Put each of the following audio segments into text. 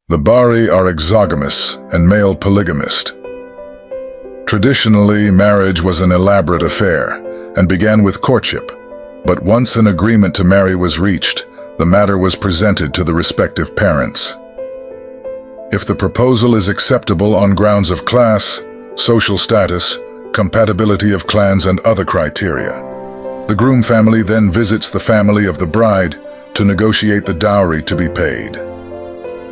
The Bari are exogamous and male polygamist. Traditionally, marriage was an elaborate affair and began with courtship, but once an agreement to marry was reached, the matter was presented to the respective parents. If the proposal is acceptable on grounds of class, social status, compatibility of clans, and other criteria, the groom family then visits the family of the bride to negotiate the dowry to be paid.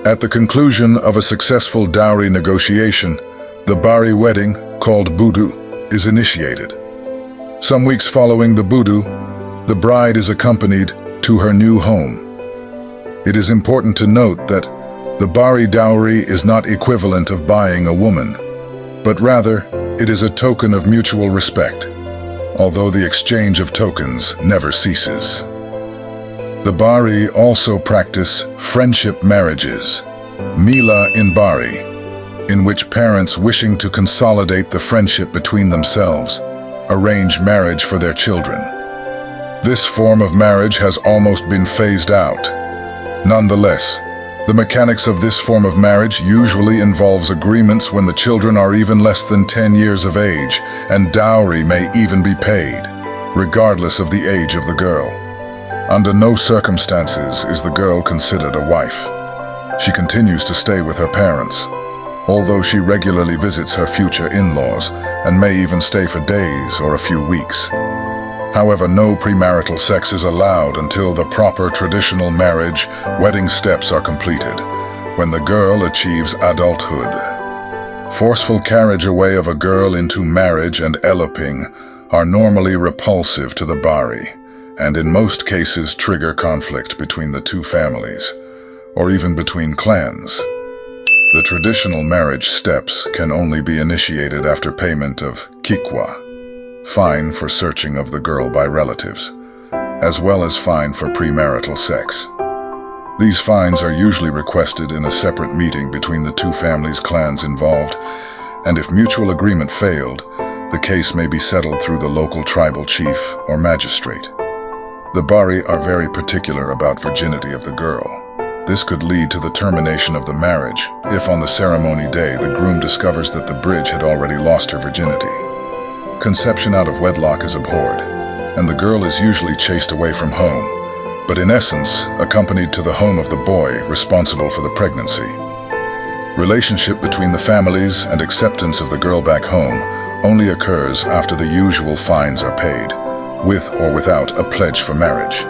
At the conclusion of a successful dowry negotiation, the Bari wedding, called Budu, is initiated. Some weeks following the Budu, the bride is accompanied to her new home. It is important to note that the Bari dowry is not equivalent of buying a woman, but rather it is a token of mutual respect, although the exchange of tokens never ceases. The Bari also practice friendship marriages, Mila in Bari, in which parents wishing to consolidate the friendship between themselves arrange marriage for their children. This form of marriage has almost been phased out. Nonetheless, the mechanics of this form of marriage usually involves agreements when the children are even less than 10 years of age, and dowry may even be paid, regardless of the age of the girl. Under no circumstances is the girl considered a wife. She continues to stay with her parents, although she regularly visits her future in-laws and may even stay for days or a few weeks. However, no premarital sex is allowed until the proper traditional marriage wedding steps are completed, when the girl achieves adulthood. Forceful carriage away of a girl into marriage and eloping are normally repulsive to the Bari, and in most cases trigger conflict between the two families, or even between clans. The traditional marriage steps can only be initiated after payment of kikwa, fine for searching of the girl by relatives, as well as fine for premarital sex. These fines are usually requested in a separate meeting between the two families' clans involved, and if mutual agreement failed, the case may be settled through the local tribal chief or magistrate. The Bari are very particular about virginity of the girl. This could lead to the termination of the marriage if on the ceremony day the groom discovers that the bride had already lost her virginity. Conception out of wedlock is abhorred, and the girl is usually chased away from home, but in essence accompanied to the home of the boy responsible for the pregnancy. Relationship between the families and acceptance of the girl back home only occurs after the usual fines are paid, with or without a pledge for marriage.